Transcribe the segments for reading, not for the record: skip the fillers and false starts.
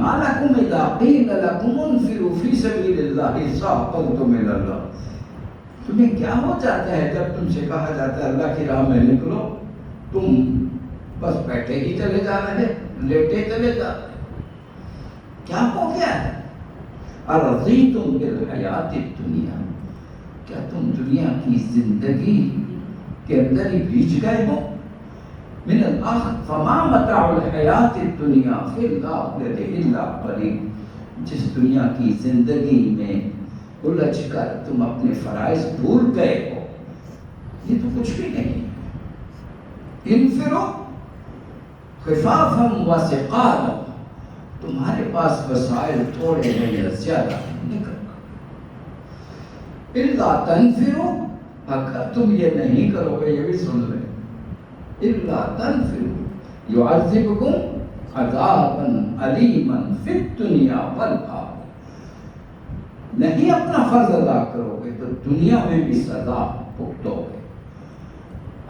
ما لکم اذا قیل لکم انفروا فی سبیل اللہ ثاقلتم الی اللہ، تمہیں کیا ہو جاتا ہے جب تم سے کہا جاتا ہے اللہ کی راہ میں نکلو، تم بس بیٹھے ہی چلے جا رہے، لیٹے چلے جا رہے، کیا ہو گیا ہے؟ ارضیتم بالحیات الدنیا، کیا تم دنیا کی زندگی کے اندر ہی بھیج گئے ہو؟ من الآخر فما متاع الحیات الدنیا فی الآخرۃ الا قلیل، جس دنیا کی زندگی میں الجھ کر تم اپنے فرائض بھول گئے ہو، یہ تو کچھ بھی نہیں ہے۔ انفروا خفافا وثقالا، تمہارے پاس وسائل تھوڑے ہیں یا زیادہ، نکل الا تنفروا، اگر تم یہ نہیں کرو گے، یہ بھی سن لیں، الا تنفروا يعذبكم عذابا علیما فی الدنیا والآخرہ، نہیں اپنا فرض ادا کرو گے تو دنیا میں بھی سزا بھگتو گے،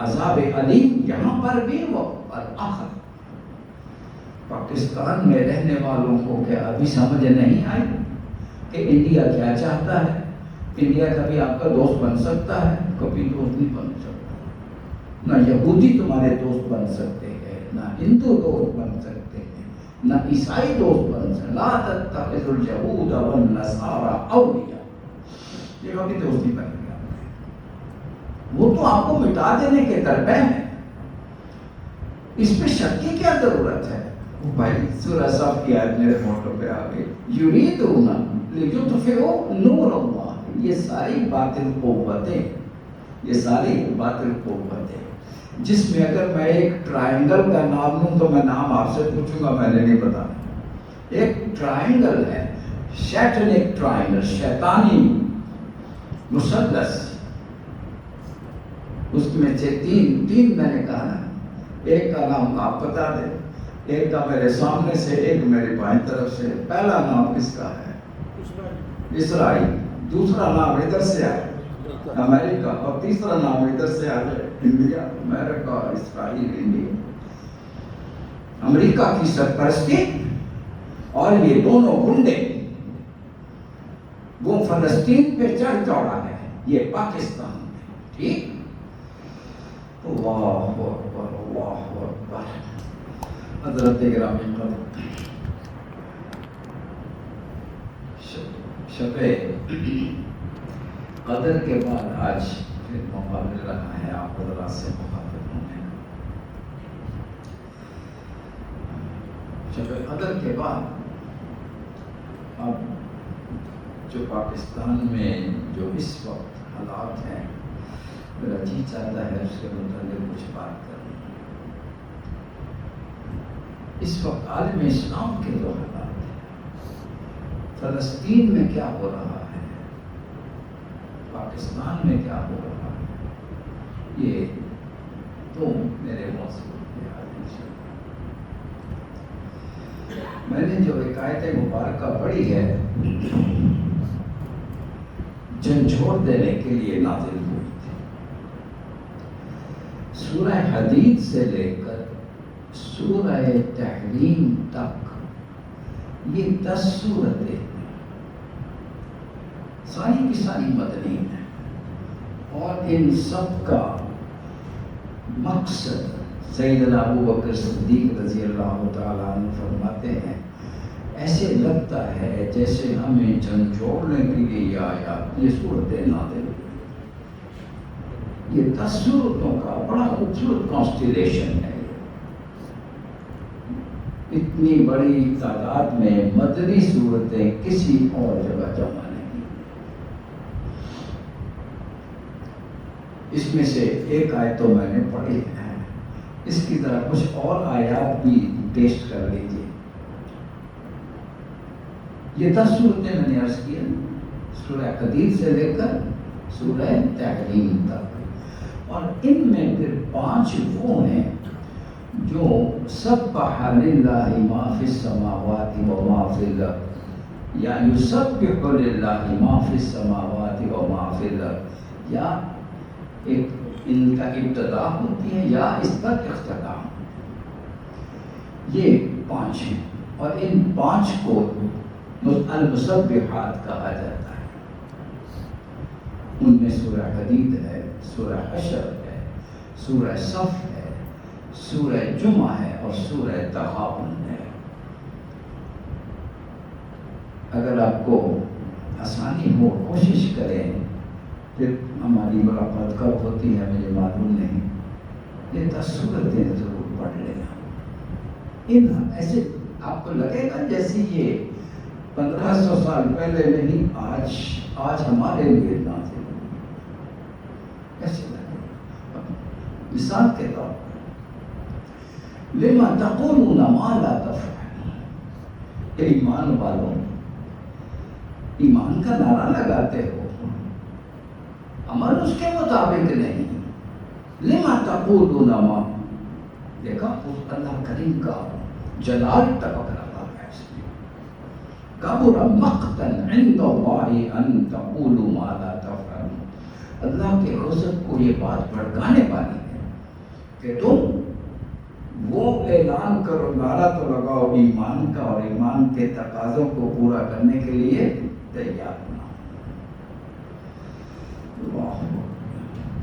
عذاب علیم یہاں پر بھی اور آخر۔ پاکستان میں رہنے والوں کو کیا ابھی سمجھ نہیں آئی کہ انڈیا کیا چاہتا ہے؟ انڈیا کبھی آپ کا دوست بن سکتا ہے؟ کبھی دوست نہیں بن سکتا، نہ یہودی تمہارے دوست بن سکتے ہیں، نہ ہندو دوست بن سکتے ہیں، نہ عیسائی دوست بن سکتے، لا تتخذوا اليهود والنصارى اولیاء، یہ کبھی دوست نہیں بن گیا، وہ تو آپ کو مٹا دینے کے درپے ہیں، اس پہ شک کی کیا ضرورت ہے؟ بھائی سورہ صف کی آیت میرے موٹو پہ آ گئی، یریدون لیطفئوا نور اللہ، یہ ساری باطل قوتیں، یہ ساری باطل قوتیں جس میں اگر میں ایک ٹرائنگل کا نام لوں تو میں نام آپ سے پوچھوں گا، میں نے نہیں بتانا، ایک ٹرائنگل ہے، شیطنک ٹرائنگل، شیطانی مثلث، اس میں سے تین میں نے کہا نا، ایک کا نام آپ بتا دیں، ایک کا میرے سامنے سے، ایک میرے بائیں طرف سے، پہلا نام کس کا ہے؟ اسرائیل، دوسرا نام ادھر سے آئے امریکہ، اور تیسرا نام ادھر سے آ جائے انڈیا، امریکہ، اسرائیل، انڈیا، امریکہ کی سرپرستی، اور یہ دونوں گنڈے وہ فلسطین پہ چڑھ چڑھا ہے، یہ پاکستان میں، ٹھیک؟ اللہ اکبر، اللہ اکبر، حضرت گرامی قدر، شب قدر کے بعد آج پھر موقع مل رہا ہے آپ حضرات سے مخاطب ہونے کا۔ شب قدر کے بعد اب جو پاکستان میں جو اس وقت حالات ہیں، میرا جی چاہتا ہے اس کے متعلق کچھ بات کروں۔ اس وقت عالم اسلام کے جو حالات ہیں، فلسطین میں کیا ہو رہا ہے، پاکستان میں کیا ہو رہا ہے، یہ تو میرے موضوع پہ حاضر ہے۔ میں نے جو ایک آیت مبارکہ پڑھی ہے، جھنجھوڑ دینے کے لیے نازل ہوئی تھی، سورہ حدید سے لے کر سورہ تحریم تک یہ 10 سورتیں ساری کی ساری مدنی ہیں، اور ان سب کا مقصد سیدنا ابوبکر صدیق رضی اللہ تعالیٰ عنہ فرماتے ہیں، ایسے لگتا ہے جیسے ہمیں جھنجھوڑنے کے لیے یہ آیات، یہ صورتیں نازل ہوئی۔ یہ 10 صورتوں کا بڑا خوبصورت کانسٹیلیشن ہے، اتنی بڑی تعداد میں مدنی صورتیں کسی اور جگہ جمع نہیں۔ اس میں سے ایک آیت تو میں نے پڑھی ہے، اس کی طرح کچھ اور آیات بھی ٹیسٹ کر لیجیے۔ یہ 10 صورتیں میں نے عرض کیا، سورہ حدید سے لے کر سورہ تحریم تک، اور ان میں پھر 5 وہ ہیں جو سبح للہ ما فی السماوات و ما فی الارض، یا یسبح للہ ما فی السماوات و ما فی الارض، یا ایک ان کا ابتدا ہوتی ہے یا اس پر اختتام، یہ 5 ہیں۔ اور ان 5 کو المسبحات کہا جاتا ہے۔ ان میں سورہ حدید ہے، سورہ حشر ہے، سورہ صف ہے، سورہ جمعہ ہے اور سورہ تغابن ہے۔ اگر آپ کو آسانی ہو کوشش کریں، پھر ہماری ملاقات کب ہوتی ہے مجھے معلوم نہیں، یہ 10 سورتیں ضرور پڑھ لینا۔ ان ایسے آپ کو لگے گا جیسے یہ 1500 سال پہلے نہیں، آج ہمارے لیے نازل ہوئی، ایسے لگے گا۔ مثال کے طور پر لما تقولون ما لا تفعلون، اے ایمان والوں، ایمان کا نعرہ لگاتے ہو، عمل اس کے مطابق نہیں۔ لما تقولون ما، دیکھا اس اللہ کریم کا جلال تک رہا ہے اس میں۔ کبر مقتا عند اللہ ان تقولوا ما لا تفعلون، اللہ کے غضب کو یہ بات بھڑکانے والی ہے کہ تم وہ اعلان کرو، نعرہ تو لگاؤ ایمان کا، اور ایمان کے تقاضوں کو پورا کرنے کے لیے تیار ہونا۔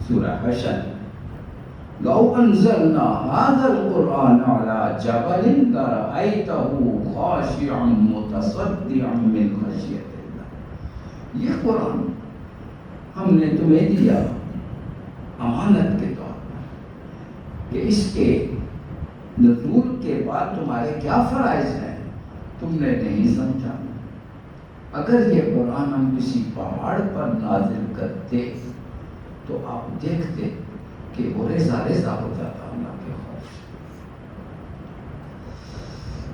سورہ حشر، لو انزلنا هذا القرآن على جبل لرأيته خاشعا متصدعا من خشية الله، یہ قرآن ہم نے تمہیں دیا امانت کے طور پر کہ اس کے نزول کے بعد تمہارے کیا فرائض ہیں، تم نے نہیں سمجھا۔ اگر یہ قرآن ہم کسی پہاڑ پر نازل کرتے تو آپ دیکھتے کہ وہ ریزہ ریزہ ہو جاتا اللہ کے خوف سے۔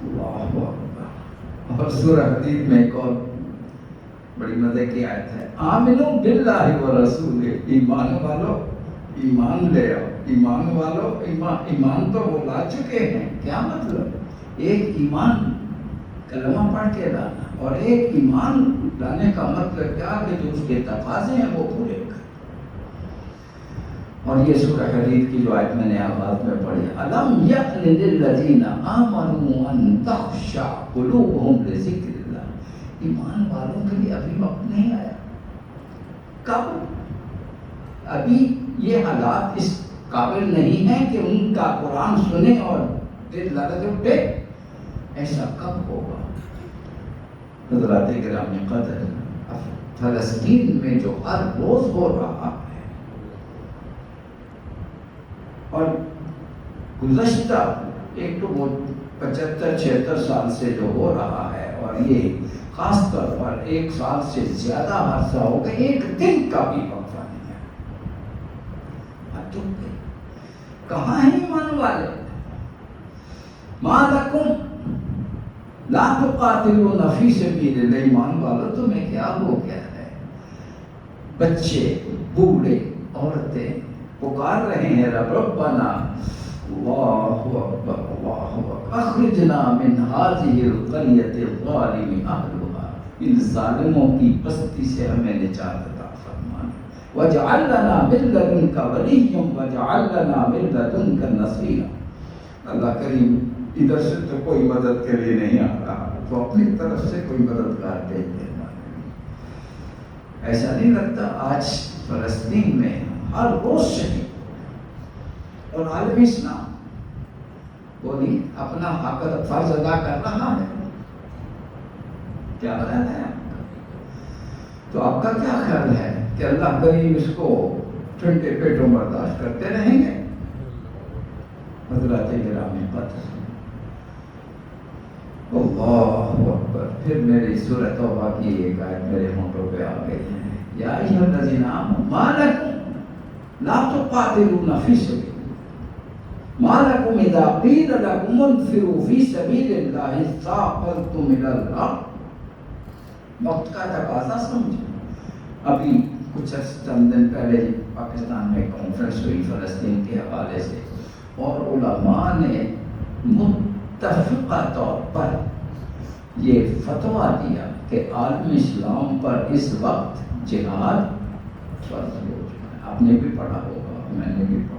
اللہ اکبر۔ اور سورہ حدید میں ایک اور بڑی مزے کی آیت ہے، آمنو باللہ و رسولہ، ایمان والو ایمان لے آؤ، ایمان والو ایمان تو وہ لا چکے ہیں۔ کیا مطلب؟ ایک ایمان کلمہ پڑھ کے لانا، اور ایک ایمان لانے کا مطلب کیا کہ جو اس کے تقاضے ہیں وہ پورے کریں۔ اور یہ سورہ حدید کی جو آیت میں نے آغاز میں پڑھی، الم یأن للذین آمنوا ان تخشع قلوبهم لذکر اللہ، ایمان والوں کے لیے ابھی وقت نہیں آیا۔ کب؟ ابھی یہ حالات اس قابل نہیں ہیں کہ ان کا قرآن سنے اور دل لرز اٹھے، ایسا کب ہوگا؟ حضرات گرامی قدر، فلسطین میں جو ہر روز ہو رہا ہے اور گزشتہ ایک تو وہ 75-76 سال سے جو ہو رہا ہے، اور یہ خاص طور پر 1 سال سے زیادہ عرصہ ہو گیا، ایک دن کا بھی وقفہ نہیں ہے۔ کہاں ہیں ایمان والے؟ ما لکم لا تقاتلون فی سبیل اللہ، ایمان والو تمہیں کیا ہو گیا ہے؟ بچے، بوڑھے، عورتیں پکار رہے ہیں ربنا اللہ اکبر اللہ اکبر اخرجنا من هذه القرية الظالم اهلها، ان ظالموں کی بستی سے ہمیں نجات عطا فرما، واجعل لنا من لدنك وليا واجعل لنا من لدنك نصيرا۔ اللہ کریم ادھر سے تو کوئی مدد کے لیے نہیں آ رہا، تو اپنی طرف سے کوئی مددگار بھیج دینا۔ ایسا نہیں لگتا آج فلسطین میں ہر روز شہید، اور عالم اسلام بولی اپنا حق فرض ادا کر رہا ہے؟ کیا خیال ہے آپ کا؟ تو آپ کا کیا خیال ہے کہ اللہ کریم اس کو ٹھنڈے پیٹوں برداشت کرتے رہیں گے؟ حضرات گرامی قدر، اللہ اکبر۔ پھر میری سورہ توبہ کی ایک آیت میرے ہونٹوں پہ آ گئی ہے، یا ایھا الذین آمنوا ما لکم لا تقاتلون فی سبیل ما لکم اذا قیل لکم انفروا فی سبیل اللہ اثاقلتم الی الارض۔ وقت کا تقاضا سمجھے۔ ابھی کچھ چند دن پہلے پاکستان میں کانفرنس ہوئی فلسطین کے حوالے سے، اور علماء نے متفقہ طور پر یہ فتویٰ دیا کہ عالم اسلام پر اس وقت جہاد فرض ہو چکا ہے۔ آپ نے بھی پڑھا ہوگا، میں نے بھی پڑھا،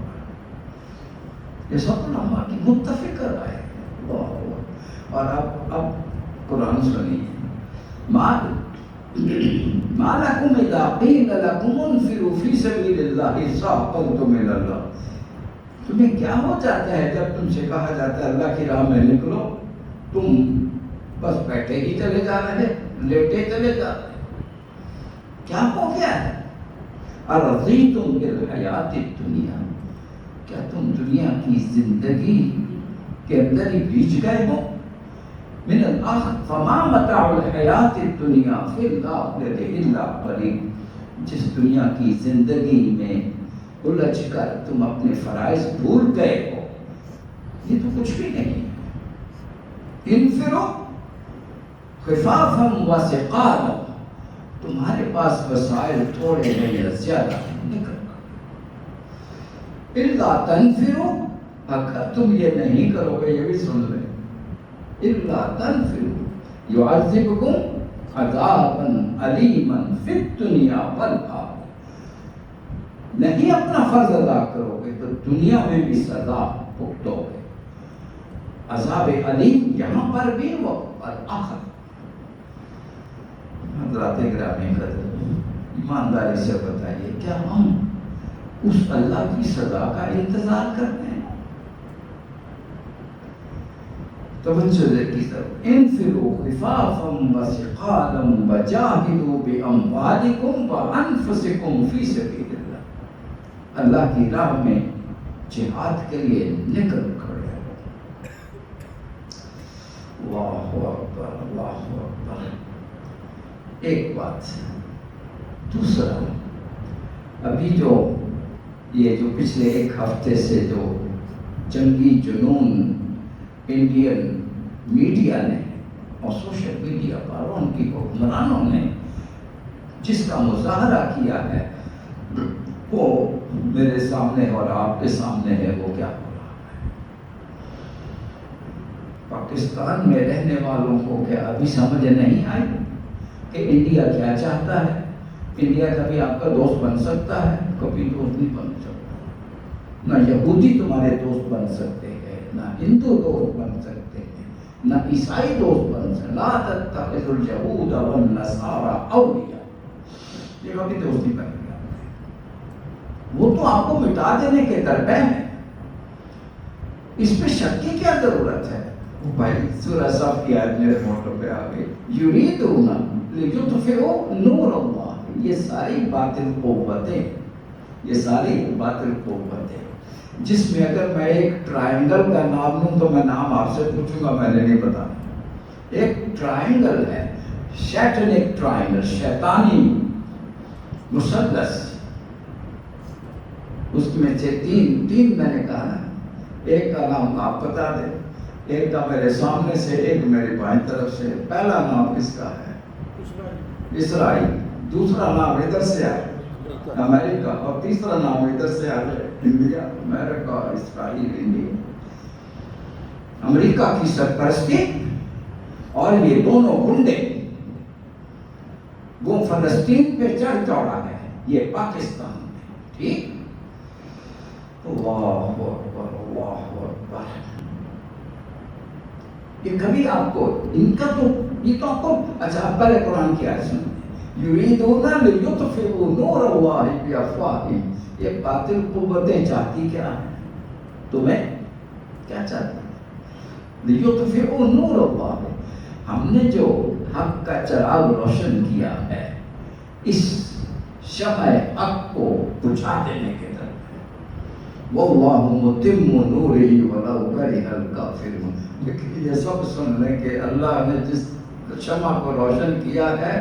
یہ سب علماء کی متفق رائے ہے۔ اور اب قرآن سنیے، ما لکم اذا قیل لکم انفروا فی سبیل اللہ ثاقلتم الی اللہ، تمہیں کیا ہو جاتا ہے جب تم سے کہا جاتا ہے اللہ کی راہ میں نکلو، تم بس بیٹھے ہی چلے جا رہے، لیٹے چلے جا رہے، کیا ہو گیا ہے؟ ارضیتم بالحیات الدنیا، کیا تم دنیا کی زندگی کے اندر ہی بیچ گئے ہو؟ من الآخر فما متاع الحیات الدنیا فی الآخرۃ الا قلیل، جس دنیا کی زندگی میں الجھ کر تم اپنے فرائض بھول گئے ہو، یہ تو کچھ بھی نہیں ہے۔ انفروا خفافا وثقالا، تمہارے پاس وسائل تھوڑے ہیں یا زیادہ، نکل الا تنفروا، اگر تم یہ نہیں کرو گے، یہ بھی سن لیں، الا تنفروا يعذبكم عذابا علیما فی الدنیا والآخرہ، نہیں اپنا فرض ادا کرو گے تو دنیا میں بھی سزا بھگتو گے، عذاب علیم یہاں پر بھی اور آخر۔ حضرات گرامی قدر، ایمانداری سے بتائیے، کیا ہم اس اللہ کی سزا کا انتظار کرتے ہیں؟ توجہ کی طرف، انفروا خفافا وثقالا وجاہدوا باموالکم وانفسکم فی سبیل اللہ، اللہ کی راہ میں جہاد کے لیے نکل کھڑے ہو۔ اللہ اکبر، اللہ اکبر۔ ایک بات، دوسرا، ابھی یہ جو پچھلے ایک ہفتے سے جو جنگی جنون انڈین میڈیا نے اور سوشل میڈیا پر ان کی حکمرانوں نے جس کا مظاہرہ کیا ہے، وہ میرے سامنے اور آپ کے سامنے ہے۔ وہ کیا ہو رہا ہے پاکستان میں رہنے والوں کو؟ کیا ابھی سمجھ نہیں آئی کہ انڈیا کیا چاہتا ہے؟ انڈیا کبھی آپ کا دوست بن سکتا ہے؟ کبھی دوست نہیں بن سکتا۔ نہ یہودی تمہارے دوست بن سکتے ہیں، نہ ہندو دوست بن سکتے ہیں، نہ عیسائی دوست بن سکتے۔ لا تتخذوا اليهود والنصارى اولیاء، یہ کبھی دوست نہیں بنے گا، وہ تو آپ کو مٹا دینے کے درپے ہیں، اس پہ شک کی کیا ضرورت ہے؟ بھائی سورہ صف کی آیت میرے موٹو پہ آ گئی، یریدون لیطفئوا نور اللہ، یہ ساری باطل قوتیں، یہ ساری باطل قوتیں جس میں اگر میں ایک ٹرائنگل کا نام لوں تو میں نام آپ سے پوچھوں گا، میں نے نہیں بتانا۔ ایک ٹرائنگل ہے، شیطنک ٹرائنگل، شیطانی مثلث، اس میں سے تین میں نے کہا نا، ایک کا نام آپ بتا دیں، ایک کا میرے سامنے سے، ایک میرے بائیں طرف سے۔ پہلا نام کس کا ہے؟ اسرائیل۔ دوسرا نام ادھر سے آئے امریکہ، اور تیسرا نام ادھر سے آئے انڈیا۔ امریکہ، اسرائیل، انڈیا، امریکہ کی سرپرستی، اور یہ دونوں گنڈے وہ فلسطین پہ چڑھ چڑھا ہے، یہ پاکستان میں، ٹھیک؟ اللہ اکبر، اللہ اکبر۔ یہ کبھی آپ کو ان کا تو یہ تو آپ کو، اچھا آپ پہلے قرآن کی آیت سنیں، یریدون لیطفئوا نور اللہ بافواہہم، یہ باطل قوتیں چاہتی کیا ہیں؟ تمہیں کیا چاہتی ہیں؟ لیطفئوا نور اللہ، ہم نے جو حق کا چراغ روشن کیا ہے اس شمع حق کو بجھا دینے کے طرف، واللہ متم نورہ ولو کرہ الکافرون۔ یہ سب سن لیں کہ اللہ نے جس شمع کو روشن کیا ہے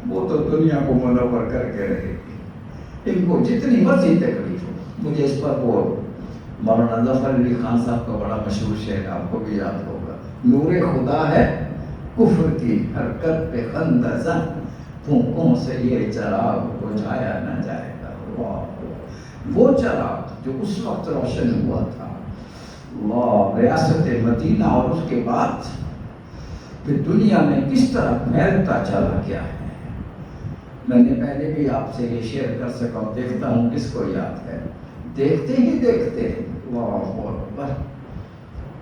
وہ تو دنیا کو منور کر کے رہے گی، ان کو جتنی مرضی تکلیف ہو۔ مجھے اس پر وہ مولانا ظفر علی خان صاحب کا بڑا مشہور شعر آپ کو بھی یاد ہوگا، نور خدا ہے کفر کی حرکت پہ خندہ زن، پھونکوں سے یہ چراغ بجھایا نہ جائے گا۔ وہ چراغ جو اس وقت روشن ہوا تھا، اللہ، ریاست مدینہ اور اس کے بعد پھر دنیا میں کس طرح پھیلتا چلا گیا ہے۔ میں نے پہلے بھی آپ سے یہ شیئر کر سکا ہوں، دیکھتا ہوں کس کو یاد ہے، دیکھتے ہی دیکھتے اللہ اکبر،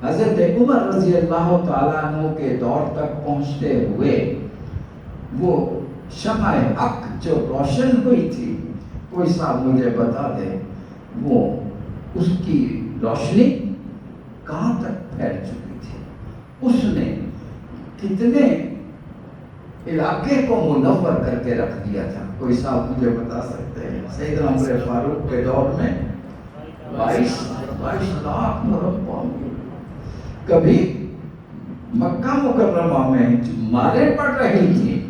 حضرت عمر رضی اللہ تعالیٰ عنہ کے دور تک پہنچتے ہوئے وہ شمع حق جو روشن ہوئی تھی، کوئی صاحب مجھے بتا دے وہ اس کی روشنی کہاں تک پھیل چکی تھی، اس نے کتنے علاقے کو منور کر کے رکھ دیا تھا؟ کوئی صاحب مجھے بتا سکتے ہیں؟ سیدنا عمر فاروق کے دور میں 22 لاکھ مربع میل۔ کبھی مکہ مکرمہ میں ماریں پڑ رہی تھی،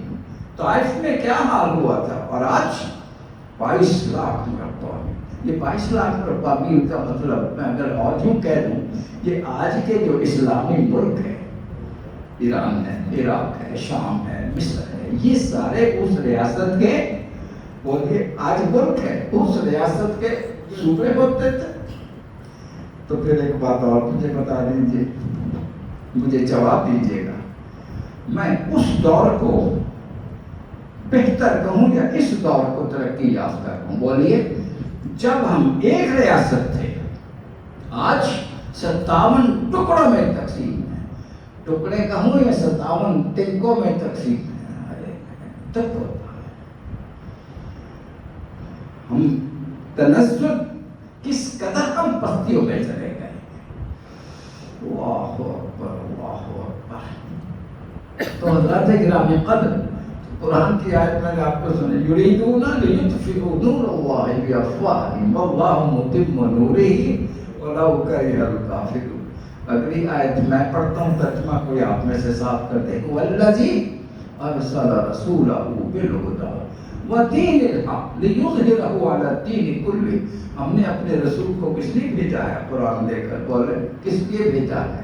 طائف میں کیا حال ہوا تھا، اور آج 22 لاکھ مربع میل۔ یہ 22 لاکھ مربع میل کا مطلب میں اگر اور یوں کہہ دوں، یہ آج کے جو اسلامی ملک ہے، ایران ہے، عراق ہے، شام ہے، مصر ہے، یہ سارے اس ریاست کے، بولیے آج ملک ہے، اس ریاست کے صوبے ہوتے تھے۔ تو پھر ایک بات اور مجھے بتا دیجیے، مجھے جواب دیجیے گا، میں اس دور کو بہتر کہوں یا اس دور کو ترقی یافتہ کہوں؟ بولیے۔ جب ہم ایک ریاست تھے، آج 57 ٹکڑوں میں تقسیم ہے، ٹکڑے کہوں یا 57 تنکوں میں تقسیم ہے، تک ہوتا ہے۔ ہم تنزل کس قدر ہم پستیوں میں چلے گئے۔ اللہ اکبر، اللہ اکبر۔ تو حضرات گرامی قدر، قرآن کی آیت میں نے آپ کو سنی، یریدون لیطفئوا نور اللہ بافواہہم واللہ متم نورہ ولو کرہ الکافرون۔ اگلی آیت میں پڑھتا ہوں، ترجمہ کوئی آپ میں سے صاف کر دے۔ والذی ارسل رسولہ بالہدی ودین الحق لیظہرہ علی الدین کلہ۔ ہم نے اپنے رسول کو کس لیے بھیجا ہے؟ قرآن لے کر بولے، کس لیے بھیجا ہے؟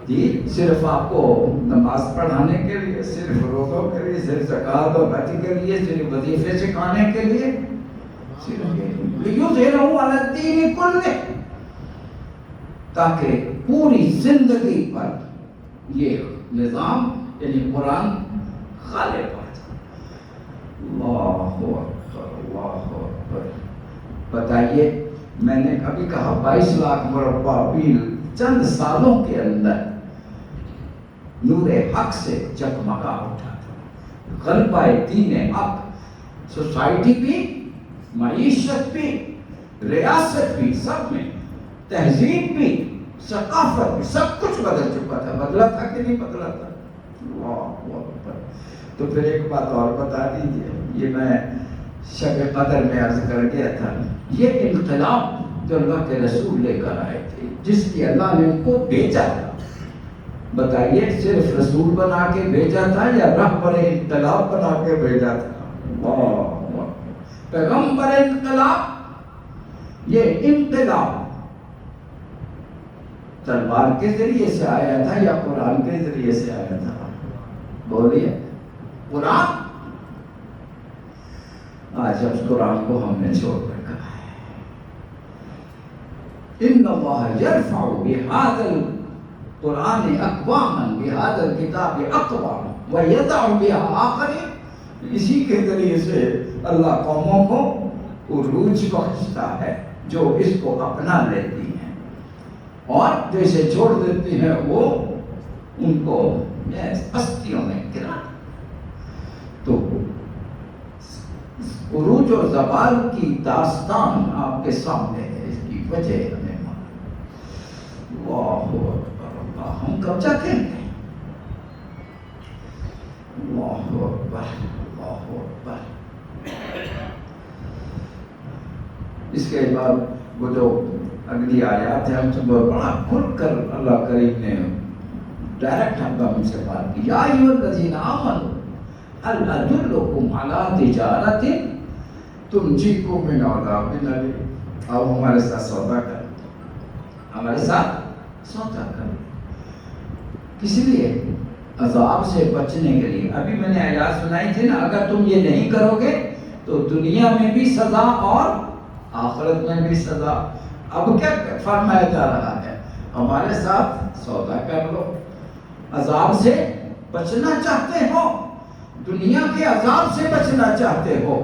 جی صرف آپ کو نماز پڑھانے کے لیے، صرف روزوں کے لیے، صرف زکوٰۃ اور حج کے لیے، صرف وظیفے سکھانے کے لیے؟ صرف لیظہرہ علی الدین کلہ، تاکہ پوری زندگی پر یہ نظام یعنی قرآن غالب آ جائے۔ اللہ اکبر، اللہ اکبر۔ بتائیے، میں نے ابھی کہا 22 لاکھ مربع میل چند سالوں کے اندر نور حق سے جگمگا اٹھا تھا۔ غلبہ دین حق، سوسائٹی بھی، معیشت بھی، ریاست بھی، سب میں، تہذیب بھی، ثقافت بھی، سب کچھ بدل چکا تھا۔ بدلا تھا کہ نہیں بدلا تھا؟ اللہ اکبر۔ تو پھر ایک بات اور بتا دیجیے، یہ میں شب قدر میں عرض کر گیا تھا، یہ انقلاب جو اللہ کے رسول لے کر آئے تھے، جس کی اللہ نے ان کو بھیجا تھا، بتائیے صرف رسول بنا کے بھیجا تھا یا رہبر انقلاب بنا کے بھیجا تھا؟ اللہ، پیغمبر انقلاب، یہ انقلاب تلوار کے ذریعے سے آیا تھا یا قرآن کے ذریعے سے آیا تھا؟ بولیے۔ قرآن۔ آج اس قرآن کو ہم نے چھوڑ کر کہا ہے، ان اللہ یرفع بہذا القرآن اقواما، بہذا الکتاب اقواما ویضع بها آخرین۔ اسی کے ذریعے سے اللہ قوموں کو عروج بخشتا ہے جو اس کو اپنا لیتی ہیں، اور جو اسے چھوڑ دیتی ہیں وہ ان کو پستیوں میں گرا۔ تو عروج و زوال کی داستان آپ کے سامنے ہے، اس کی وجہ ہمیں معلوم۔ اللہ اکبر، اللہ، ہم کب جا کے ہیں؟ اللہ اکبر، اللہ اکبر۔ اس کے بعد وہ جو اگلی آیات ہے، ہم سے بڑا کھل کر اللہ کریم نے ڈائریکٹ ہم سے بات کی۔ یا ایھا الذین آمنوا هل ادلکم علی تجارۃ تنجیکم من عذاب الیم۔ آؤ ہمارے ساتھ سودا کر، ہمارے ساتھ سودا کر، کس لیے؟ عذاب سے بچنے کے لیے۔ ابھی میں نے آیات سنائی تھی نا، اگر تم یہ نہیں کرو گے تو دنیا میں بھی سزا اور آخرت میں بھی سزا۔ اب کیا فرمایا جا رہا ہے؟ ہمارے ساتھ سودا کر لو۔ عذاب سے بچنا چاہتے ہو، دنیا کے عذاب سے بچنا چاہتے ہو،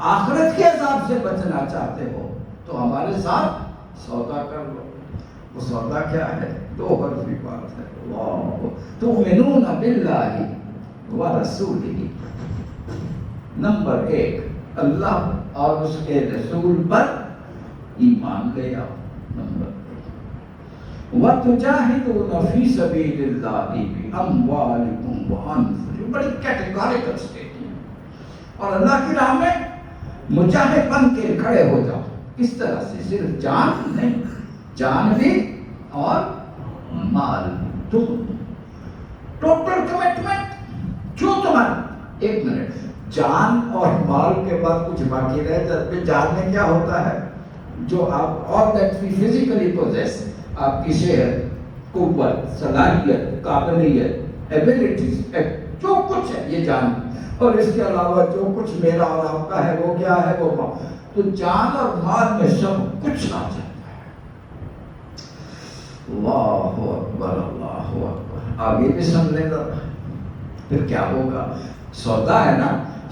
آخرت کے عذاب سے بچنا چاہتے ہو، تو ہمارے ساتھ سودا کر لو۔ وہ سودا کیا ہے؟ 2 حرفی بات ہے. واہ. تؤمنون باللہ ورسولہ. نمبر 1 اللہ اور اس کے رسول پر ایمان لے آؤ. نمبر 2 وَتُجَاهِدُونَ فِي سَبِيلِ اللَّهِ بِأَمْوَالِكُمْ وَأَنفُسِكُمْ. بڑی کیٹیگوریکل اسٹیٹمنٹ. اور اللہ کی راہ میں مجاہد بن کے کھڑے ہو جاؤ. کس طرح سے؟ صرف جان نہیں، جان بھی اور مال بھی. ٹوٹل کمٹمنٹ جو تمہارا. 1 منٹ. جان اور مال کے بعد کچھ باقی رہ جاتے. جان میں کیا ہوتا ہے؟ جو آپ all that we physically possess، آپ کی صحت، قوت، صلاحیت، قابلیت، ایبلٹیز، جو کچھ ہے یہ جان. اور اس کے علاوہ جو کچھ میرا اور آپ کا ہے وہ کیا ہے؟ وہ مال. تو جان اور مال میں سب کچھ آ جاتا ہے. اللہ اکبر اللہ اکبر. آگے بھی سن لیں گا پھر کیا ہوگا. سودا ہے نا،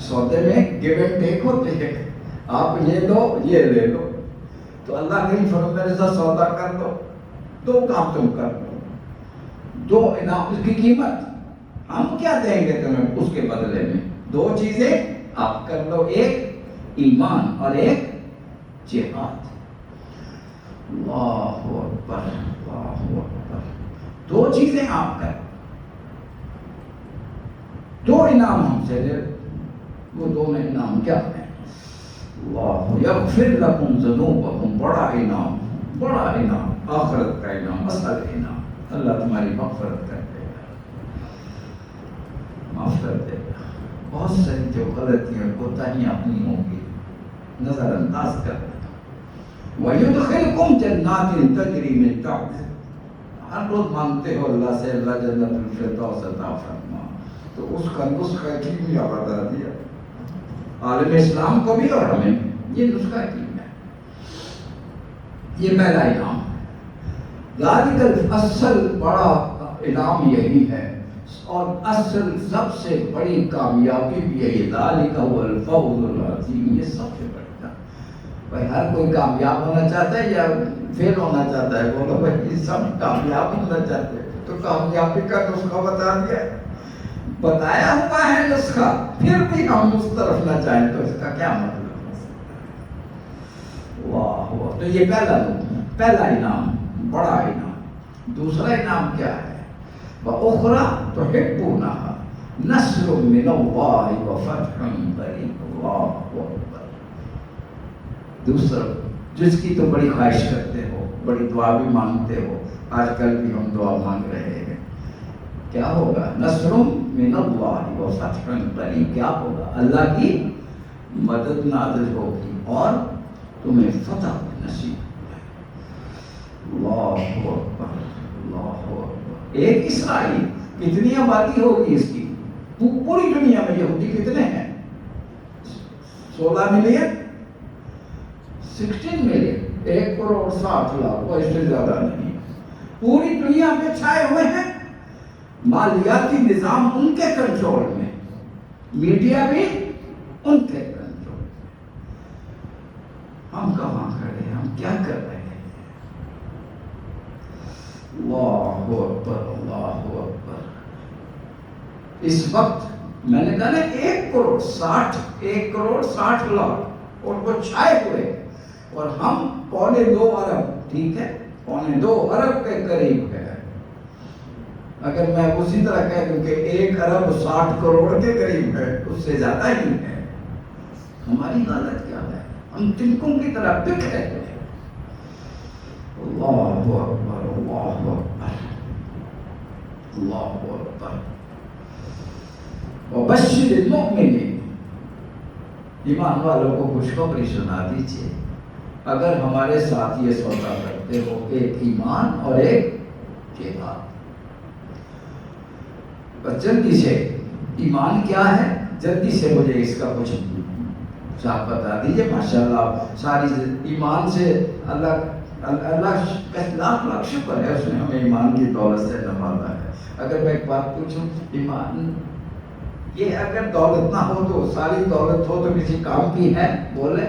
سودے میں گیو اینڈ ٹیک ہوتے ہیں. آپ یہ دو یہ لے لو. تو اللہ نے فرمایا میرے ساتھ سودا کر لو. 2 کام تم کر لو. 2 انعام. اس کی قیمت ہم کیا دیں گے تمہیں اس کے بدلے میں؟ 2 چیزیں آپ کر لو. 1 ایمان اور 1 جہاد. اللہ اکبر اللہ اکبر. 2 چیزیں آپ کر. 2 انعام ہم سے لے. وہ 2 انعام کیا ہے؟ اللہ یغفر لکم ذنوبکم. بڑا انعام، بڑا انعام، آخرت کا انعام، اصل انعام. اللہ تمہاری مغفرت کر دے گا، معاف کر دے گا. بہت ساری جو غلطیاں کوتاہیاں اپنی ہوں گی نظر انداز کر دے گا. وَيُدْخِلْكُمْ جَنَّاتٍ تَجْرِي مِن تَحْتِهَا. ہر روز مانگتے ہو اللہ سے اللہ جنت الفردوس عطا فرما. تو اس کا نسخہ کیمیا بتا دیا عالم اسلام کو بھی اور ہمیں. یہ نسخہ کیمیا ہے. یہ پہلا انعام. ذالک اصل بڑا انعام یہی ہے. اور اصل سب سے بڑی کامیابی بھی یہی. ذالک هو الفوز العظیم. یہ سب سے بڑی کامیابی. بھائی ہر کوئی کامیاب ہونا چاہتا ہے یا فیل ہونا چاہتا ہے؟ بولو بھائی سب کامیاب ہونا چاہتے ہیں. تو کامیابی کا نسخہ بتا دیا، بتایا ہوا ہے نسخہ. پھر بھی ہم اس طرف نہ چاہیں تو اس کا کیا مطلب ہو سکتا ہے؟ واہ. تو یہ پہلا انعام، بڑا انعام. دوسرا انعام کیا ہے؟ وَأُخْرَى تُحِبُّونَهَا نَصْرٌ مِّنَ اللَّهِ وَفَتْحٌ قَرِيبٌ. اللہ اکبر. دوسرا جس کی تو بڑی خواہش کرتے ہو، بڑی دعا بھی مانگتے ہو. آج کل بھی ہم دعا مانگ رہے ہیں. کیا ہوگا؟ نصر من اللہ و فتح قریب. کیا ہوگا؟ اللہ کی مدد نازل ہوگی اور تمہیں فتح نصیب ہوگا. اللہ اکبر اللہ اکبر. ایک اسرائیل کتنی آبادی ہوگی اس کی؟ پوری دنیا میں یہودی کتنے ہیں؟ 16 ملین 16 ملین. 1 کروڑ 60 لاکھ. وہ اس سے زیادہ نہیں. پوری دنیا میں چھائے ہوئے ہیں. مالیاتی نظام ان کے کنٹرول میں، میڈیا بھی ان کے کنٹرول میں. ہم کہاں کھڑے ہیں؟ ہم کیا کر رہے ہیں؟ اللہ اکبر اللہ اکبر. اس وقت میں نے کہا نا 1 کروڑ 60 لاکھ اور وہ چھائے ہوئے. اور ہم 2.25 ارب. ٹھیک ہے 2.25 ارب کے قریب ہے. اگر میں اسی طرح کہہ دوں کہ 1 ارب 60 کروڑ کے قریب ہے، اس سے زیادہ ہی ہے. ہماری حالت کیا ہے؟ ہم تنکوں کی طرح بک رہے ہیں. اللہ اکبر اللہ اکبر اللہ اکبر. وبشر المؤمنین. ایمان والوں کو خوشخبری سنا دیجیے اگر ہمارے ساتھ یہ سودا کرتے ہو. 1 ایمان اور 1 جہاد. بس جلدی سے ایمان کیا ہے؟ جلدی سے مجھے اس کا کچھ صاحب بتا دیجیے. ماشاءاللہ ساری ایمان سے اللہ کا لاکھ لاکھ شکر ہے، اس نے ہمیں ایمان کی دولت سے نوازا ہے. اگر میں ایک بات پوچھوں، ایمان یہ اگر دولت نہ ہو تو ساری دولت ہو تو کسی کام کی ہے؟ بولے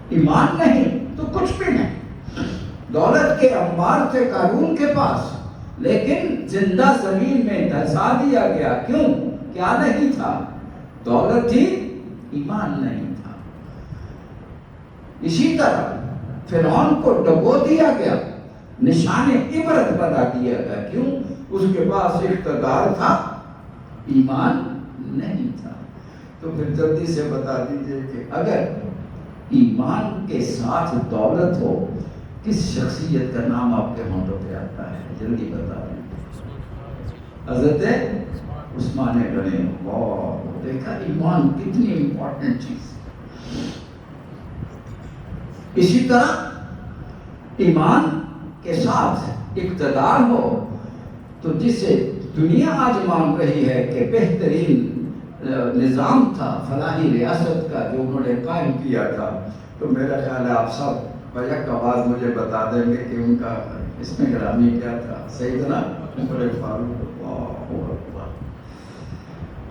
ایمان نہیں تو کچھ بھی نہیں. دولت کے انبار تھے قارون کے پاس، لیکن زندہ زمین میں دھسا دیا گیا. کیوں؟ کیا نہیں تھا؟ دولت تھی، ایمان نہیں تھا. اسی طرح فرعون کو ڈبو دیا گیا، نشان عبرت بنا دیا گیا. کیوں؟ اس کے پاس اقتدار تھا، ایمان نہیں تھا. تو پھر جلدی سے بتا دیجئے کہ اگر ایمان کے ساتھ دولت ہو، کس شخصیت کا نام آپ کے ہونٹوں پہ آتا ہے؟ جلدی بتا دیجیے. حضرت عثمان غنی. واہ، دیکھا ایمان کتنی امپورٹنٹ چیز. اسی طرح ایمان کے ساتھ اقتدار ہو تو جسے دنیا آج مان رہی ہے کہ بہترین نظام تھا فلاحی ریاست کا جو انہوں نے قائم کیا تھا، تو میرا خیال ہے آپ سب بیک آواز مجھے بتا دیں گے کہ ان کا اس میں گرامی کیا تھا؟ سیدنا عمر فاروق.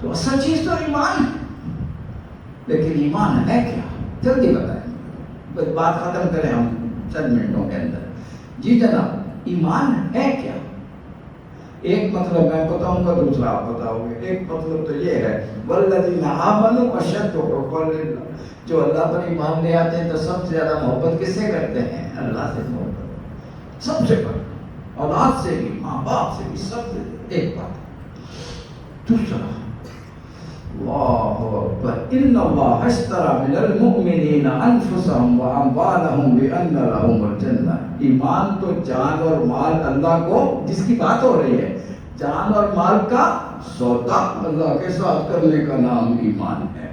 تو اصل چیز تو ایمان ہے. لیکن ایمان ہے کیا؟ جلدی بتائیں، بات ختم کریں ہم چند منٹوں کے اندر. جی جناب، ایمان ہے کیا؟ ایک مطلب میں بتاؤں گا، دوسرا آپ بتاؤ گے. ایک مطلب تو یہ ہے والذین آمنوا اشد حبا للہ، جو اللہ پر ایمان لے آتے ہیں تو سب سے زیادہ محبت کس سے کرتے ہیں؟ اللہ سے محبت سب سے بڑھ، اولاد سے بھی، ماں باپ سے بھی، سب سے. ایک بات. دوسرا، اللہ اکبر، ان اللہ اشتری من المؤمنین انفسهم واموالهم بان لهم الجنہ. ایمان تو جان اور مال اللہ کو، جس کی بات ہو رہی ہے، جان اور مال کا سودا اللہ کے ساتھ کرنے کا نام ایمان ہے.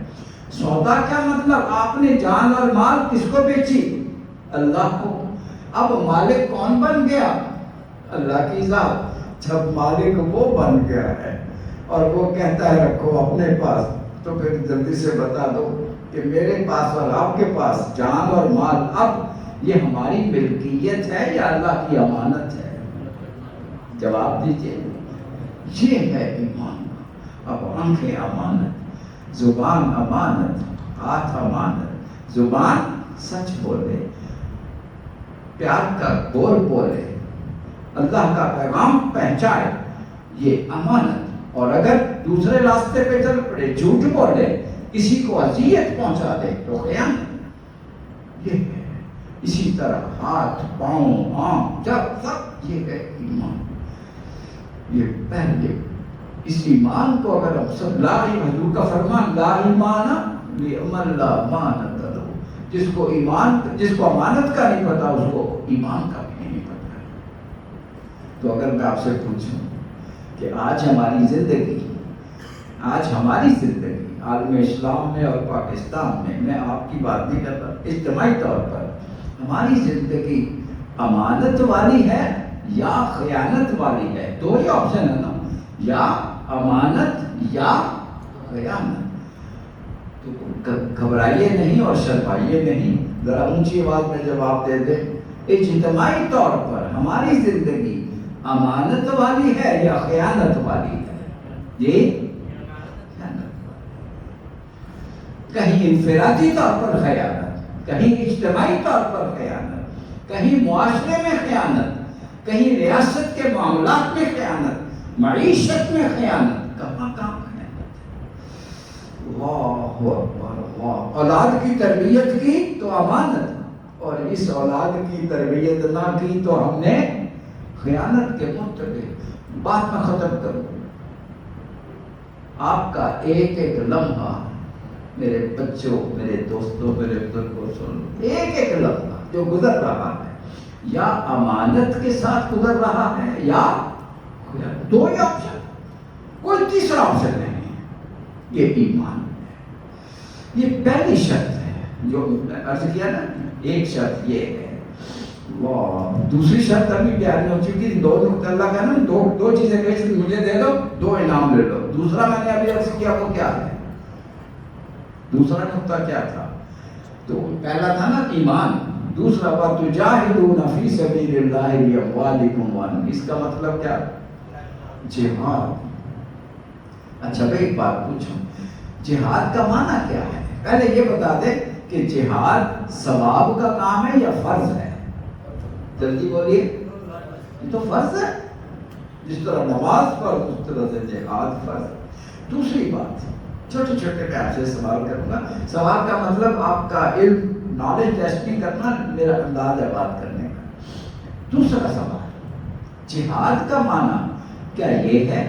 سودا کیا مطلب؟ آپ نے جان اور مال کس کو بیچی؟ اللہ کو. اب مالک کون بن گیا؟ اللہ کی ذات. جب مالک وہ بن گیا ہے اور وہ کہتا ہے رکھو اپنے پاس، تو پھر جلدی سے بتا دو کہ میرے پاس اور آپ کے پاس جان اور مال اب یہ ہماری ملکیت ہے یا اللہ کی امانت ہے؟ جواب دیجیے. یہ ہے ایمان. اب آنکھیں امانت، زبان امانت، ہاتھ امانت. زبان سچ بولے، پیار کا بول بولے، اللہ کا پیغام پہنچائے، یہ امانت. اور اگر دوسرے راستے پہ چل پڑے، جھوٹ بولے، کسی کو اذیت پہنچا دے تو خیانت. یہ ہے. اسی طرح ہاتھ، پاؤں، آنکھ، جب سب یہ ہے ایمان. یہ پہلے اس ایمان کو اگر ہم سب لا، حضور کا فرمان لا ایمان لمن لا امانۃ لہ. جس کو ایمان، جس کو امانت کا نہیں پتا، اس کو ایمان کا بھی نہیں پتا. تو اگر میں آپ سے پوچھوں کہ آج ہماری زندگی عالم اسلام میں اور پاکستان میں آپ کی بات نہیں کرتا، اجتماعی طور پر ہماری زندگی امانت والی ہے یا خیانت والی ہے؟ دو ہی آپشن ہے نا، یا امانت یا خیانت. تو گھبرائیے نہیں اور شرمائیے نہیں، ذرا اونچی آواز میں جواب دے دیں. اجتماعی طور پر ہماری زندگی امانت والی ہے یا خیانت والی ہے؟ جی، کہیں انفرادی طور پر خیانت، کہیں اجتماعی طور پر خیانت، کہیں معاشرے میں خیانت، کہیں ریاست کے معاملات میں خیانت، معیشت میں خیانت. کہاں کہاں خیانت؟ اللہ اکبر اللہ. اولاد کی تربیت کی تو امانت، اور اس اولاد کی تربیت نہ کی تو ہم نے خیانت کے مرتکب. بات میں ختم کروں. آپ کا ایک ایک لمحہ میرے بچوں، میرے دوستوں، میرے بزرگوں، سن، ایک ایک لمحہ جو گزر رہا ہے یا امانت کے ساتھ گزر رہا ہے یا دو ہی آپشن، کوئی تیسرا آپشن نہیں ہے. یہ ایمان ہے. یہ پہلی شرط ہے جو عرض کیا نا. ایک شرط یہ ہے. دوسری شرط ابھی بیان ہو چکی. دو نقطہ اللہ کا نا، دو چیزیں کہیں مجھے دے دو، دو انعام لے لو. دوسرا میں نے ابھی عرض کیا وہ کیا ہے؟ دوسرا نقطہ کیا تھا؟ تو پہلا تھا نا ایمان، دوسرا وَتُجَاهِدُونَ فِي سَبِيلِ اللَّهِ بِأَمْوَالِكُمْ وَأَنفُسِكُمْ. اس کا مطلب کیا؟ جہاد. اچھا بھائی ایک بات پوچھوں، جہاد کا معنی کیا ہے؟ پہلے یہ بتا دیں کہ جہاد ثواب کا کام ہے یا فرض ہے؟ جلدی بولیے. یہ تو فرض ہے. جس طرح نماز فرض اس طرح سے جہاد فرض. دوسری بات, چھوٹے چھوٹے میں آپ سے سوال کروں گا. سوال کا مطلب آپ کا علم, نالج ٹیسٹ نہیں کرنا, میرا انداز ہے بات کرنے کا. دوسرا سوال, جہاد کا معنی کیا یہ ہے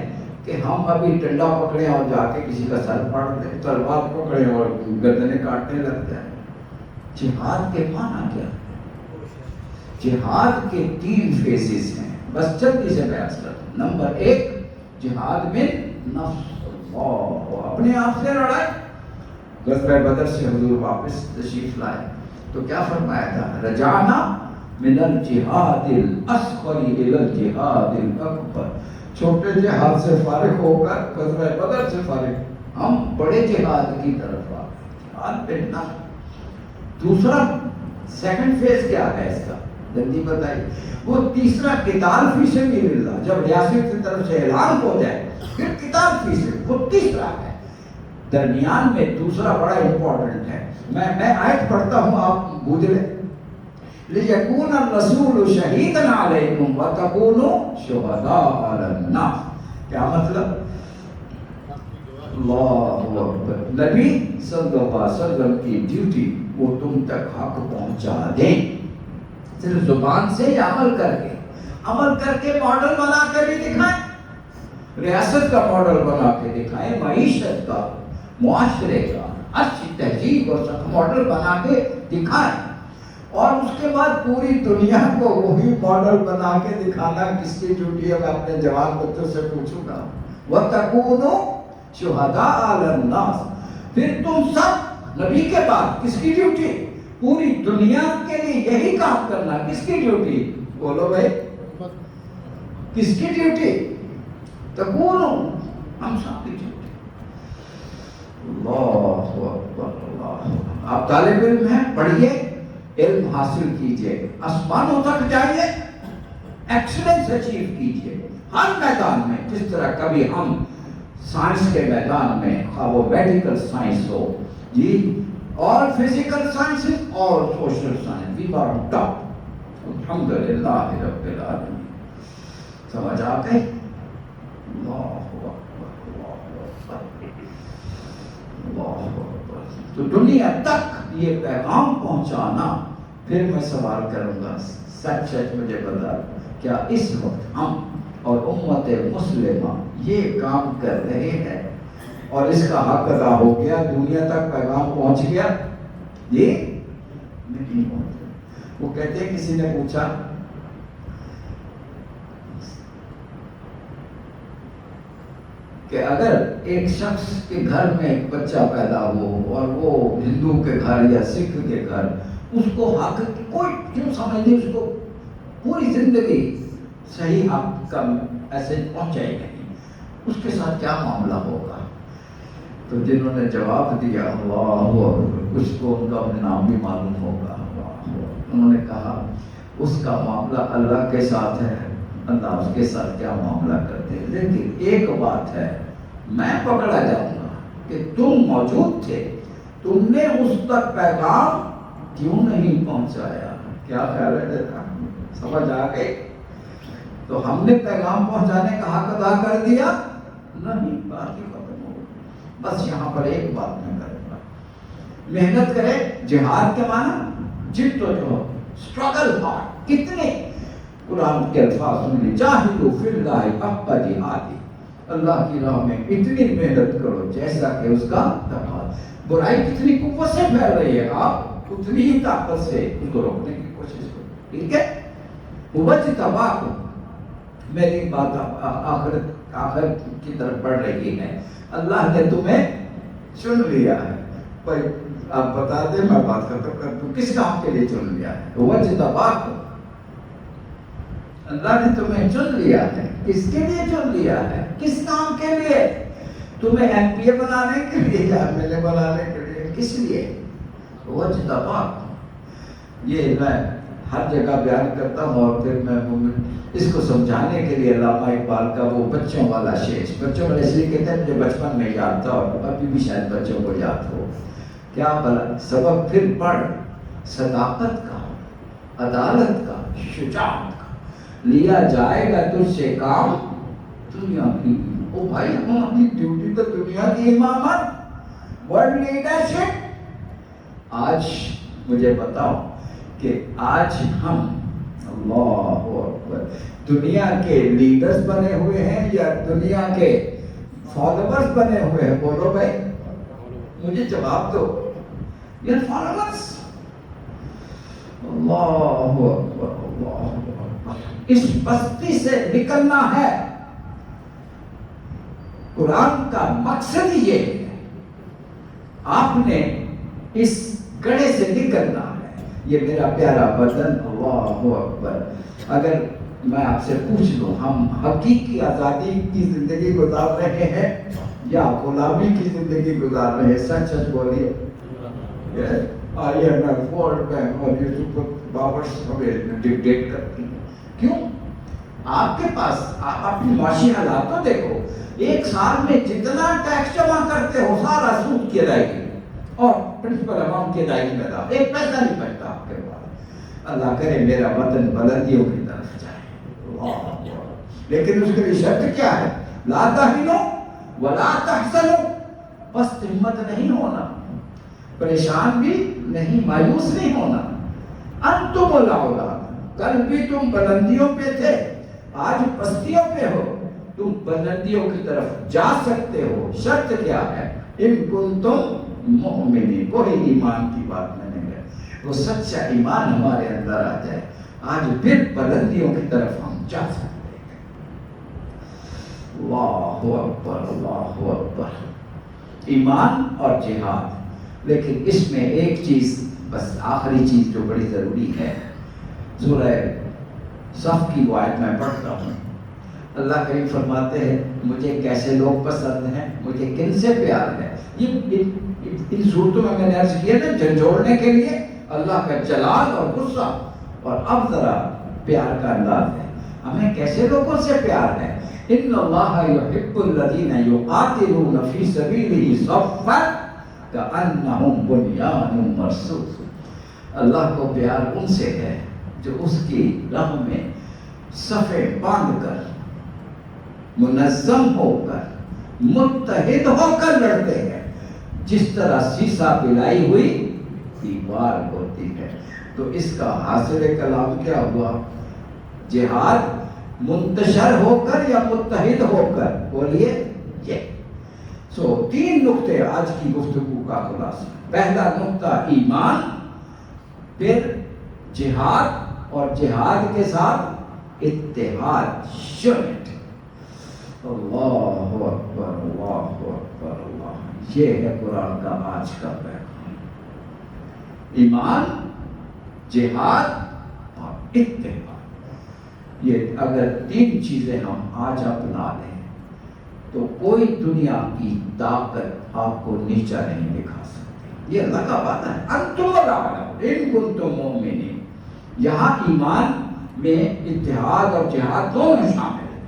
کہ ہم ابھی ڈنڈا پکڑے اور جا کے کسی کا سر پاڑ دیں, تلوار پکڑے اور گردنیں کاٹنے لگ جائیں؟ جہاد کے معنی کیا ہے؟ جہاد کے 3 فیزز ہیں, بس جلدی سے بیان کرتا ہوں. نمبر 1, جہاد میں نفس اللہ, اپنے آپ سے لڑائی. غزوہ بدر سے حضور واپس تشریف لائے تو کیا فرمایا تھا؟ رجعنا من الجہاد الاصغر الى الجہاد الاکبر. چھوٹے جہاد سے فارغ ہو کر غزوہ بدر سے فارغ ہم بڑے جہاد کی طرف آ گئے. جہاد پہ نفس. دوسرا سیکنڈ فیز کیا ہے اس کا؟ جلدی بتائیے. وہ تیسرا قتال فی سبیل اللہ, جب ریاست کی طرف سے اعلان ہو جائے پھر قتال فی سبیل, وہ تیسرا ہے. درمیان میں دوسرا بڑا امپورٹنٹ ہے. میں آیت پڑھتا ہوں, آپ بوجھ لیں. لِيَكُونَ الرَّسُولُ شَهِيدًا عَلَيْكُمْ وَتَكُونُوا شُهَدَاءَ عَلَى النَّاسِ. کیا مطلب؟ اللہ اکبر. نبی صلی اللہ علیہ وسلم کی ڈیوٹی وہ تم تک حق پہنچا دیں, صرف زبان سے یا عمل کر کے. عمل کر کے ماڈل بنا کے بھی دکھائیں, ریاست کا ماڈل بنا کے دکھائیں, معیشت کا, معاشرے کا, اچھی تہذیب اور ماڈل بنا کے دکھائیں. اور اس کے بعد پوری دنیا کو وہی ماڈل بنا کے دکھانا کس کی ڈیوٹی ہے؟ میں اپنے جوان بچوں سے پوچھوں گا. وَتَكُونُوا شُهَدَاءَ عَلَى النَّاسِ. پھر تم سب نبی کے بعد کس کی ڈیوٹی؟ پوری دنیا کے لیے یہی کام کرنا. کس کی ڈیوٹی؟ بولو بھائی, کس کی ڈیوٹی؟ تکونو, ہم سب کی ڈیوٹی. اللہ اکبر, اللہ. آپ طالب علم ہیں, پڑھیے, علم حاصل کیجئے, آسمانوں تک جائیے, ایکسلنس اچیو کیجئے ہر میدان میں. جس طرح کبھی ہم سائنس کے میدان میں, خواہ وہ میڈیکل سائنس ہو جی, اور فزیکل سائنسز اور social science, we are top. الحمدللہ رب العالمین. سمجھ آ گئی؟ اللہ اکبر, اللہ اکبر, اللہ اکبر. تو دنیا تک یہ پیغام پہنچانا. پھر میں سوال کروں گا, سچ سچ مجھے بتا, کیا اس وقت ہم اور امت مسلمہ یہ کام کر رہے ہیں اور اس کا حق ادا ہو گیا, دنیا تک پیغام پہنچ گیا؟ یہ نہیں پہنچا. وہ کہتے ہیں, کسی نے پوچھا کہ اگر ایک شخص کے گھر میں ایک بچہ پیدا ہو اور وہ ہندو کے گھر یا سکھ کے گھر, اس کو حق کوئی کیوں سمجھتے, اس کو پوری زندگی صحیح حق کا ایسے پہنچے نہیں, اس کے ساتھ کیا معاملہ ہوگا؟ تو جنہوں نے جواب دیا, اللہ, کچھ کو ان کا اپنے نام بھی معلوم ہوگا, انہوں نے کہا اس کا معاملہ اللہ کے ساتھ ہے, اللہ اس کے ساتھ کیا معاملہ کرتے ہیں. لیکن ایک بات ہے, میں پکڑا جاؤں گا کہ تم موجود تھے, تم نے اس تک پیغام کیوں نہیں پہنچایا؟ کیا خیال ہے دیکھا؟ سمجھ آ گئی؟ تو ہم نے پیغام پہنچانے کا حق ادا کر دیا نہیں, بات ہی ختم ہو. بس یہاں پر ایک بات میں کروں گا, محنت کرے. جہاد کے معنی جد و جہد, اسٹرگل ہارڈ. کتنے قرآن کے الفاظ سن لی, جاہدوا فی اللہ حق جہادہ, اللہ کی راہ میں اتنی محنت کرو جیسا کہ اس کا تقاضا. برائی کتنی قوت سے پھیل رہی ہے, آپ اتنی ہی طاقت سے اس کو روکنے کی کوشش کرو. ٹھیک ہے؟ وَاجْتَبَاكُمْ, میری بات آخر کی طرف بڑھ رہی ہے. اللہ نے تمہیں چن لیا ہے. بھائی آپ بتا دیں, میں بات ختم کر دوں. کس کام کے لیے چن لیا ہے؟ وَاجْتَبَاكُمْ, اللہ نے تمہیں چن لیا ہے. کس کے لیے چن لیا ہے؟ کس کام کے لیے؟ تمہیں ایم پی اے بنانے کے لیے یا ایم ایل اے بنانے کے لیے؟ کس لیے؟ وَاجْتَبَاكُمْ. یہ میں ہر جگہ بیان کرتا ہوں, اور پھر میں اس کو سمجھانے کے لیے علامہ اقبال کا وہ بچوں والا شعر, بچوں والا اس لیے کہتے ہیں جو بچپن میں یاد تھا اور ابھی بھی شاید بچوں کو یاد ہو. کیا بلا سبب پھر پڑھ, صداقت کا, عدالت کا, شجاعت کا، لیا جائے گا تجھ سے کام دنیا کی۔ او بھائی ہماری ڈیوٹی تو دنیا کی امامت، ورلڈ لیڈرشپ۔ آج مجھے بتاؤ کہ آج ہم اللہ اکبر دنیا کے لیڈرز بنے ہوئے ہیں یا دنیا کے فالوورز بنے ہوئے ہیں؟ بولو بھائی، مجھے جواب دو۔ یہ فالوورز۔ اللہ اکبر اللہ اکبر، اس بستی سے نکلنا ہے۔ قرآن کا مقصد یہ ہے، آپ نے اس گڑھے سے نکلنا ہے۔ یہ میرا پیارا وطن، اللہ اکبر۔ اگر میں آپ سے پوچھ لوں ہم حقیقی آزادی کی زندگی گزار رہے ہیں یا غلامی کی زندگی گزار رہے ہیں؟ سچ سچ بولیے۔ IMF، ورلڈ بینک اور یہ سپر پاورز ہمیں ڈکٹیٹ کرتی ہیں۔ کیوں؟ آپ کے پاس آپ اپنی معاشی حالات تو دیکھو، ایک سال میں جتنا ٹیکس جمع کرتے ہو سارا سود کی ادائیگی اور پرنسپل اماؤنٹ کی ادائیگی میں تھا، ایک پیسہ نہیں بچتا آپ کے پاس۔ اللہ کرے میرا وطن بلندیوں کی طرف جائے، لیکن اس کے لیے شرط کیا ہے؟ لا تہنوا ولا تحزنوا، بس ہمت نہیں ہونا، پریشان بھی نہیں، مایوس نہیں ہونا۔ انتم الاولاد، کل بھی تم بلندیوں پہ تھے، آج پستیوں پہ ہو، تم بلندیوں کی طرف جا سکتے ہو۔ شرط کیا ہے؟ ان کنتم مؤمنین، کوئی ایمان کی بات نہیں ہے، وہ سچا ایمان ہمارے اندر آ جائے، آج پھر بلندیوں کی طرف ہم جا سکتے ہیں۔ اللہ اکبر اللہ اکبر، ایمان اور جہاد۔ لیکن اس میں ایک چیز، بس آخری چیز جو بڑی ضروری ہے، سورہ صف کی وہ آیت میں پڑھتا ہوں۔ اللہ کریم فرماتے ہیں مجھے کیسے لوگ پسند ہیں، مجھے کن سے پیار ہے۔ یہ ان صورتوں میں نے عرض کیا نا، جھنجھوڑنے کے لیے اللہ کا جلال اور غصہ، اور اب ذرا پیار کا انداز ہے، ہمیں کیسے لوگوں سے پیار ہے۔ ان اللہ یحب الذین یقاتلون فی سبیلہ صفا کأنہم بنیان مرصوص۔ اللہ کو پیار ان سے ہے جو اس کی راہ میں صفیں باندھ کر، منظم ہو کر، متحد ہو کر لڑتے ہیں، جس طرح سیسا پلائی ہوئی دیوار ہوتی ہے۔ تو اس کا حاصل کلام کیا ہوا؟ جہاد منتشر ہو کر یا متحد ہو کر؟ بولیے یہ۔ تین نقطے آج کی گفتگو کا خلاصہ۔ پہلا نقطہ ایمان، پھر جہاد، اور جہاد کے ساتھ اتحاد، یونٹ۔ اللہ اکبر اللہ اکبر اللہ، یہ ہے قرآن کا آج کا پیغام۔ ایمان، جہاد اور اتحاد، یہ اگر تین چیزیں ہم آج اپنا لیں تو کوئی دنیا کی طاقت آپ کو نیچا نہیں دکھا سکتی۔ یہ اللہ کا وعدہ ہے، انتم الاعلون ان کنتم مؤمنین۔ یہاں ایمان میں اتحاد اور جہاد دونوں شامل ہیں۔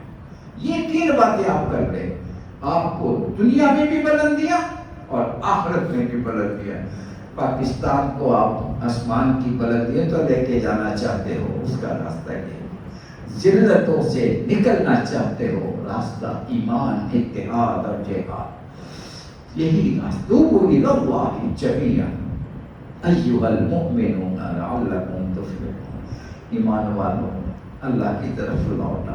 یہ تین باتیں آپ کر لیں، آپ کو دنیا میں بھی بلندیاں اور آخرت میں بھی بلندیاں۔ پاکستان کو آپ آسمان کی بلندیوں تو لے کے جانا چاہتے ہو، اس کا راستہ یہ ہے۔ ذلتوں سے نکلنا چاہتے ہو، راستہ ایمان، اتحاد اور جہاد، یہی راستہ۔ توبوا الی اللہ جمیعا ایھا المؤمنون لعلکم تفلحون۔ ایمان والوں، اللہ کی طرف لوٹا،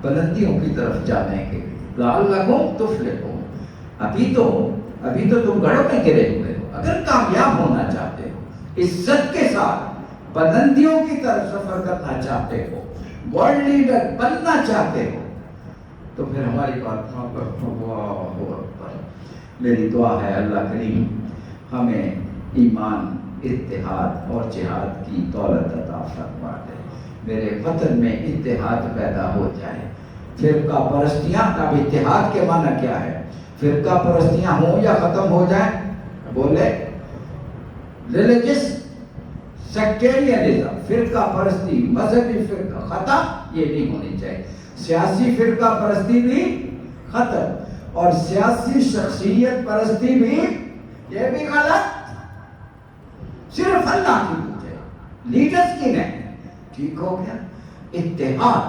بلندیوں کی طرف جانے کے لیے، لعلکم تفلحون۔ ابھی تو تم گڑھوں میں گرے ہوئے ہو، اگر کامیاب ہونا چاہتے ہو، عزت کے ساتھ بلندیوں کی طرف سفر کرنا چاہتے ہو، ورلڈ لیڈر بننا چاہتے ہو، تو پھر ہماری بات پر اللہ اکبر۔ میری دعا ہے اللہ کریم ہمیں ایمان، اتحاد اور جہاد کی دولت عطا فرما دے، میرے وطن میں اتحاد پیدا ہو جائے۔ فرقہ پرستیاں، اب اتحاد کے معنی کیا ہے؟ فرقہ پرستیاں ہوں یا ختم ہو جائیں؟ بولے ریلیجس سیکٹیرینزم، فرقہ پرستی، مذہبی فرقہ ختم، یہ نہیں ہونی چاہیے۔ سیاسی فرقہ پرستی بھی ختم، اور سیاسی شخصیت پرستی بھی، یہ بھی غلط۔ صرف اللہ کی پوجے، لیڈرز کی نہیں، ٹھیک ہو گیا. اتحاد,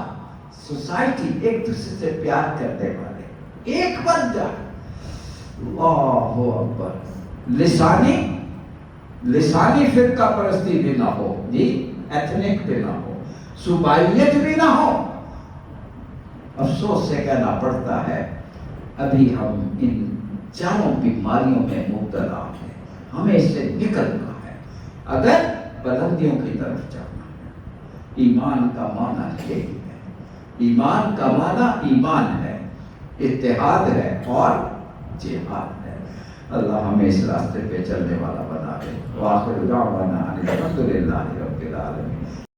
سوسائٹی ایک دوسرے سے پیار کرنے والے ایک بن جائے. اللہ اکبر. لسانی فرقہ پرستی بھی نہ ہو جی, ایتھنک بھی نہ ہو, صوبائیت بھی نہ ہو. افسوس سے کہنا پڑتا ہے ابھی ہم ان چاروں بیماریوں میں مبتلا ہیں. ہمیں اس سے نکلنا ہے اگر بلندیوں کی طرف جانا ہے. ایمان کا معنی یہی ہے. ایمان کا معنی ایمان ہے, اتحاد ہے اور جہاد ہے. اللہ ہمیں اس راستے پہ چلنے والا بنا دے. وآخر دعوانا ان الحمد للہ رب العالمین.